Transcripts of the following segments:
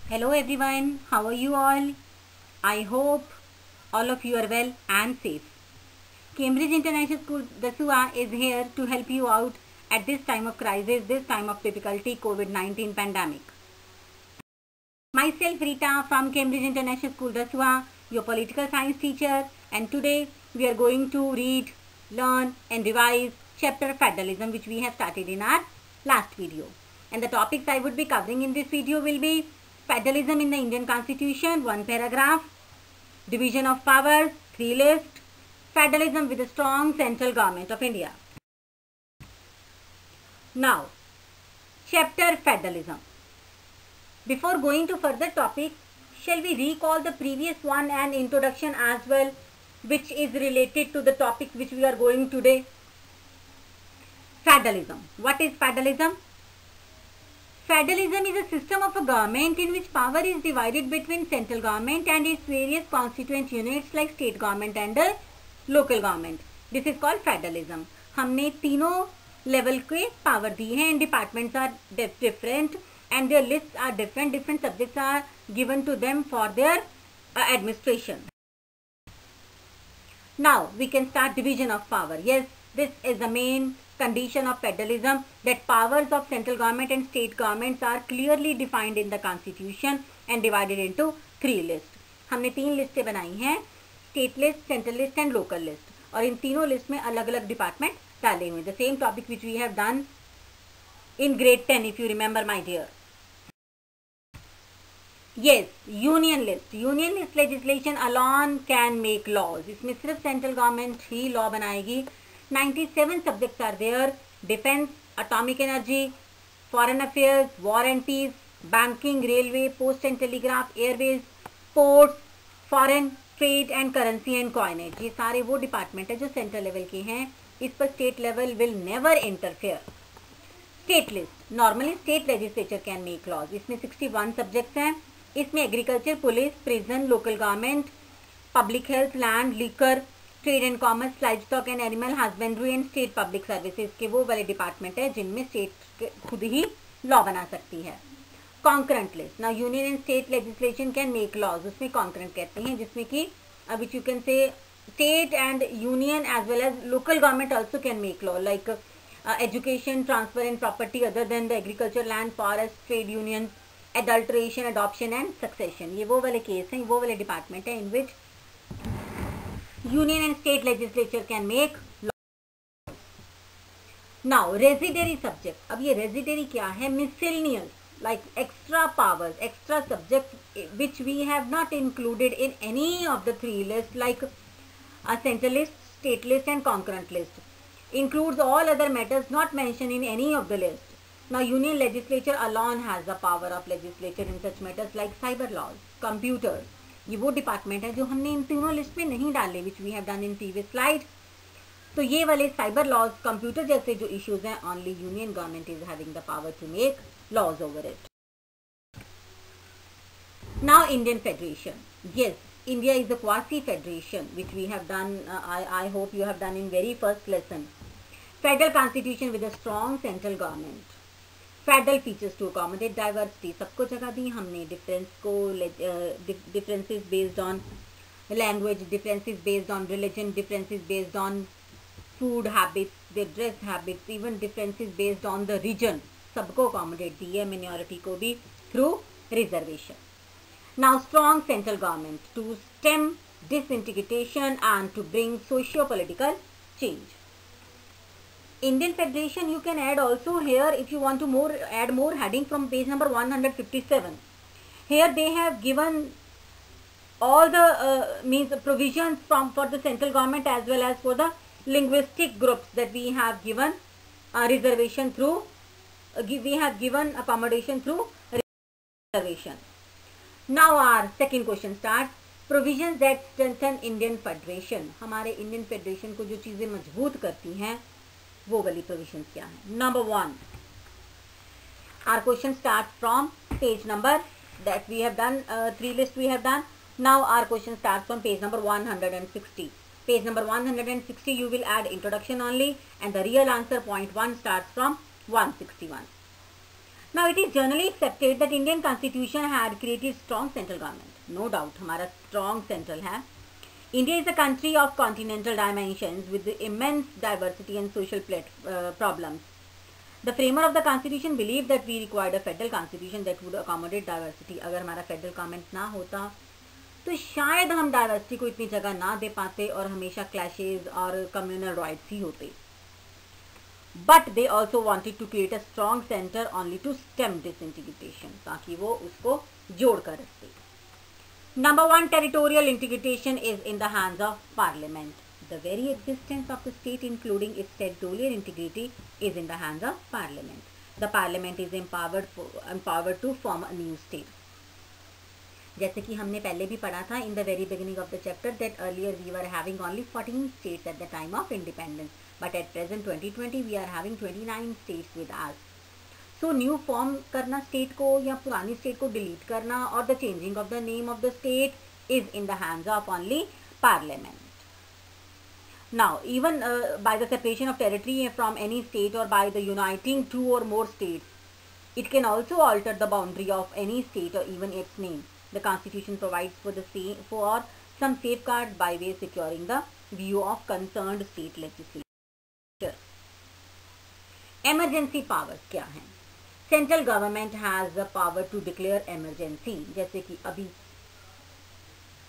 Hello everyone, how are you all? I hope all of you are well and safe. Cambridge International School Dasua is here to help you out at this time of crisis, this time of difficulty, COVID-19 pandemic. Myself Rita from Cambridge International School Dasua, your political science teacher, and today we are going to read, learn and revise chapter Federalism which we have started in our last video. And the topics I would be covering in this video will be Federalism in the Indian Constitution, 1 paragraph, Division of Powers, 3 list, Federalism with a strong central government of India. Now, chapter Federalism. Before going to further topic, shall we recall the previous one and introduction as well, which is related to the topic which we are going today? Federalism. What is federalism? Federalism is a system of a government in which power is divided between central government and its various constituent units like state government and local government. This is called federalism. हमने तीनों level के power दिए हैं. Departments are different and their lists are different. Different subjects are given to them for their administration. Now we can start division of power. Yes, this is the main condition of federalism, that powers of central government and state governments are clearly defined in the constitution and divided into 3 lists. हमने 3 लिस्टें बनाई हैं, state list, central list and local list, और इन तीनों list में अलग अलग department डाले हुए. The same topic which we have done in grade 10 if you remember my dear. Yes, union list. Union list legislation alone can make laws. इसमें सिर्फ central government ही law बनाएगी. 97 subjects are there: defense, atomic energy, foreign affairs, war and peace, banking, railway, post and telegraph, airways, ports, foreign trade and currency and coinage. ये सारे वो department है जो central level के हैं. इस पर state level will never interfere. State list. Normally state legislature can make laws. इसमें 61 सब्जेक्ट्स हैं. इसमें agriculture, police, prison, local government, public health, land, liquor, trade and commerce, livestock and animal husbandry and state public services के वो वाले department है जिनमें state खुद ही law बना सकती है. Concurrent list. Now union and state legislation can make laws. उसमें कॉन्करेंट कहते हैं, जिसमें कि which you can say state and union as well as local government also can make law, like education, transfer and property other than the agriculture land, forest, trade union, adulteration, adoption and succession. ये वो वाले case हैं, वो वाले department है इन विच union and state legislature can make law. Now residuary subject. अब ये residuary क्या है? Miscellaneous, like extra powers, extra subjects which we have not included in any of the 3 lists, like a central list, state list and concurrent list. Includes all other matters not mentioned in any of the list. Now union legislature alone has the power of legislature in such matters like cyber laws, computers. ये वो department है जो हमने इन तीनों list में नहीं डाले, which we have done in previous slide. तो ये वाले साइबर लॉज, कंप्यूटर जैसे जो इश्यूज हैं, only union government is having the power to make laws over it. Now Indian federation. Yes, India is a quasi federation which we have done, I hope you have done in very first lesson. Federal constitution with a strong central government. Federal features to accommodate diversity. सबको जगह दी हमने. Difference को, differences based on language, differences based on religion, differences based on food habits, there dress habits, even differences based on the region, सबको accommodate दी है, minority को भी, through reservation. Now strong central government to stem disintegration and to bring socio political change. Indian Federation you can add also here if you want to add more heading from page number 157. Here they have given all the means provisions for the central government as well as for the linguistic groups that we have given reservation through, we have given accommodation through reservation. Now our second question starts. Provisions that strengthen Indian Federation. हमारे Indian Federation को जो चीज़ें मजबूत करती हैं वो वाली provisions क्या है? Number 1, our question start from page number that we have done, 3 list we have done. Now our question start from page number 160. Page number 160 you will add introduction only and the real answer point 1 starts from 161. Now it is generally accepted that Indian Constitution had created strong central government. No doubt, हमारा strong central है. India is a country of continental dimensions with immense diversity and social problems. The framer of the constitution believed that we required a federal constitution that would accommodate diversity. अगर हमारा federal government ना होता तो शायद हम diversity को इतनी जगह ना दे पाते और हमेशा clashes और communal riots ही होते. But they also wanted to create a strong center only to stem disintegration, ताकि वो उसको जोड़ कर रखते. Number one, territorial integration is in the hands of Parliament. The very existence of the state, including its territorial integrity, is in the hands of Parliament. The Parliament is empowered to form a new state. जैसे कि हमने पहले भी पढ़ा था in the very beginning of the chapter that earlier we were having only 14 states at the time of independence, but at present 2020 we are having 29 states with us. So new form करना state को या पुरानी state को delete करना और the changing of the name of the state is in the hands of only Parliament. Now even by the separation of territory from any state or by the uniting two or more states, it can also alter the boundary of any state or even its name. The Constitution provides for some safeguards by way securing the view of concerned state legislature. Emergency powers क्या हैं? Central government has the power to declare emergency. जैसे कि अभी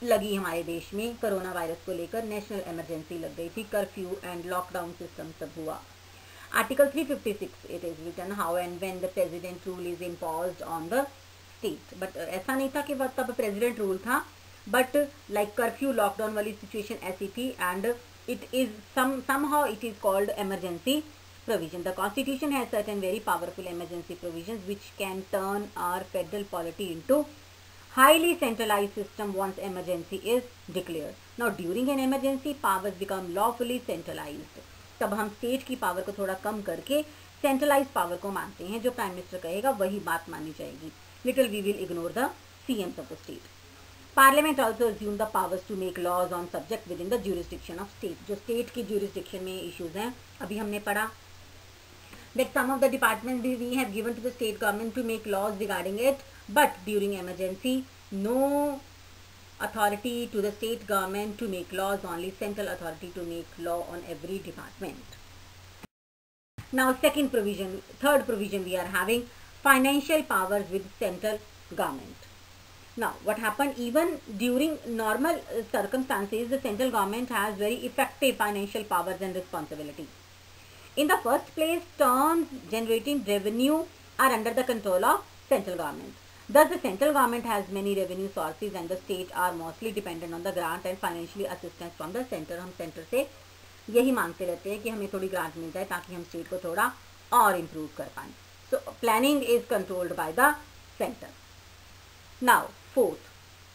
लगी हमारे देश में corona virus को लेकर नेशनल इमरजेंसी लग गई थी, कर्फ्यू एंड लॉकडाउन सिस्टम सब हुआ. Article 356 it is written how and when the president rule is imposed on the state. But ऐसा नहीं था कि तब president rule था, but like curfew lockdown वाली situation ऐसी थी and it is somehow it is called emergency provision. The Constitution has certain very powerful emergency provisions which can turn our federal polity into highly centralized system once emergency is declared. Now during an emergency powers become lawfully centralized. तब हम state की power को थोड़ा कम करके centralise power को मानते हैं. जो प्राइम मिनिस्टर कहेगा वही बात मानी जाएगी. Little we will ignore the CMs of the state. Parliament also assume the powers to make laws on subject within the jurisdiction of state. जो स्टेट की ज्यूरिसडिक्शन में इश्यूज हैं अभी हमने पढ़ा that some of the departments we have given to the state government to make laws regarding it, but during emergency no authority to the state government to make laws, only central authority to make law on every department. Now third provision we are having financial powers with central government. Now what happened, even during normal circumstances the central government has very effective financial powers and responsibility. In the first place, terms generating revenue are under the control of central government. Thus, the central government has many revenue sources and the state are mostly dependent on the grant and financial assistance from the center. हम center से यही मांगते रहते हैं कि हमें थोड़ी grant मिल जाए ताकि हम state को थोड़ा और improve कर पाएं. So, planning is controlled by the center. Now, fourth,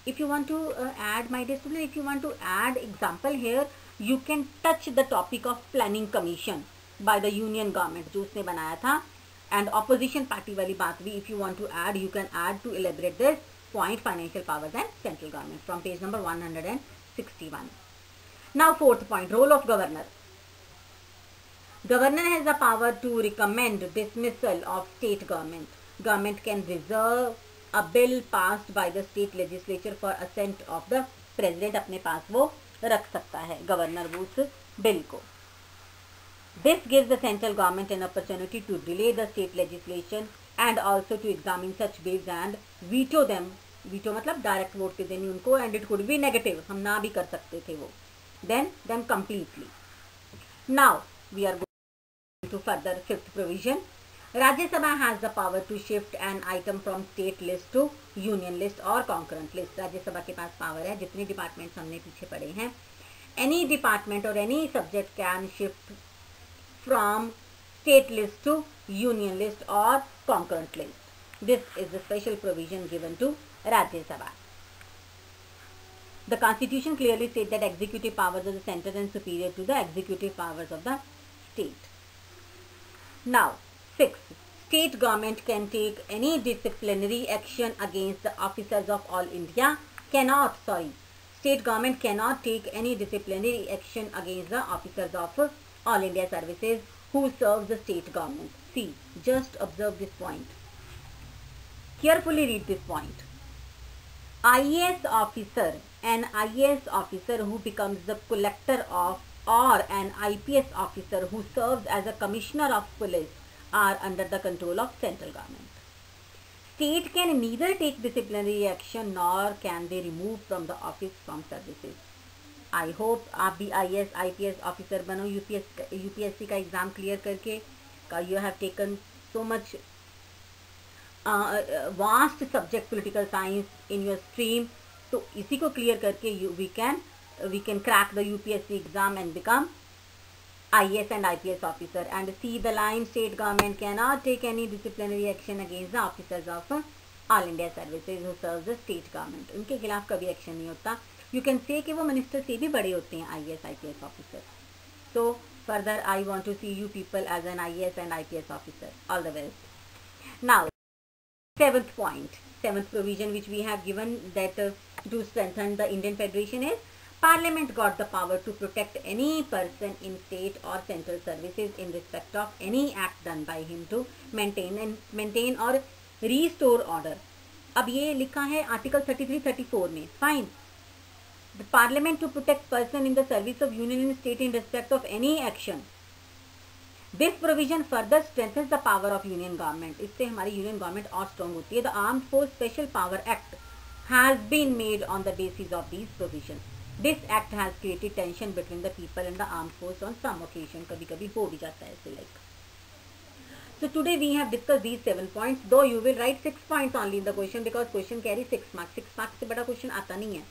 if you want to add, my dear student, if you want to add example here, you can touch the topic of planning commission by the union government जो उसने बनाया था, and opposition party वाली बात भी if you want to add you can add to elaborate this point financial powers and central government from page number 161. Now fourth point, role of governor. Governor has the power to recommend dismissal of state government. Government can reserve a bill passed by the state legislature for assent of the president. अपने पास वो रख सकता है governor उस bill को. This gives the central government an opportunity to delay the state legislation and also to examine such bills and veto them. Veto मतलब direct vote के देनी उनको, and it could be negative. हम ना भी कर सकते थे वो. Then them completely. Now we are going to further fifth provision. Rajya Sabha has the power to shift an item from state list to union list or concurrent list. राज्य सभा के पास power है. जितने departments हमने पीछे पढ़े हैं, any department or any subject can shift from state list to union list or concurrent list. This is the special provision given to Rajya Sabha. The Constitution clearly states that executive powers of the center are superior to the executive powers of the state. Now, sixth, state government can take any disciplinary action against the officers of All India. State government cannot take any disciplinary action against the officers of All India Services who serve the state government. See, just observe this point. Carefully read this point. IAS officer, an IAS officer who becomes the collector of, or an IPS officer who serves as a commissioner of police are under the control of central government. State can neither take disciplinary action nor can they remove from the office from services. I hope आप भी IAS IPS officer बनो UPSC का exam clear करके. You have taken so much vast subject political science in your stream. तो इसी को clear करके we can crack the UPSC exam and become IAS and IPS officer. And see the line, state government cannot take any disciplinary action against the officers of All India Services who serves the state government. उनके खिलाफ कभी action नहीं होता. You can say कि वो minister से भी बड़े होते हैं IAS IPS officer. So further I want to see you people as an IAS and IPS officer. All the best. Now, seventh point, seventh provision which we have given that to strengthen the Indian Federation is Parliament got the power to protect any person in state or central services in respect of any act done by him to maintain or restore order. अब ये लिखा है article 33-34 में. Fine. The Parliament to protect person in the service of union and state in respect of any action. This provision further strengthens the power of union government. इससे हमारी union government और strong होती है. The Armed Force Special Power Act has been made on the basis of these provisions. This act has created tension between the people and the armed force on some occasion. कभी कभी हो भी जाता है ऐसे like. So today we have discussed these 7 points. Though you will write 6 points only in the question because question carries 6 marks. 6 marks से बड़ा question आता नहीं है.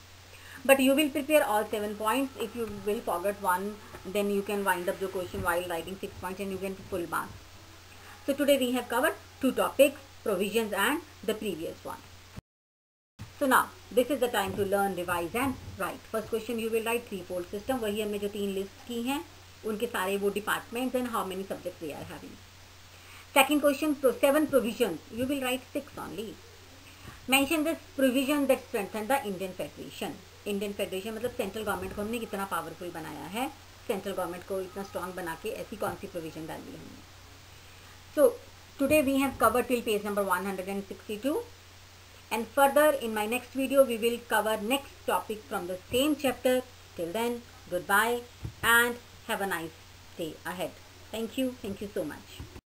But you will prepare all 7 points. If you will forget one, then you can wind up the question while writing 6 points and you get full marks. So today we have covered 2 topics, provisions and the previous one. So now this is the time to learn, revise and write. First question you will write threefold system. वही हमने जो 3 list की हैं उनके सारे वो departments and how many subjects they are having. Second question, 7 provisions. You will write 6 only. Mention this provision that strengthen the Indian Federation. Indian Federation मतलब central government को हमने कितना पावरफुल बनाया है, सेंट्रल गवर्नमेंट को इतना स्ट्रांग बना के ऐसी कौन सी प्रोविजन डाली हमने. So today we have covered till page number 162. And further in my next video we will cover next topic from the same chapter. Till then, goodbye and have a nice day ahead. Thank you so much.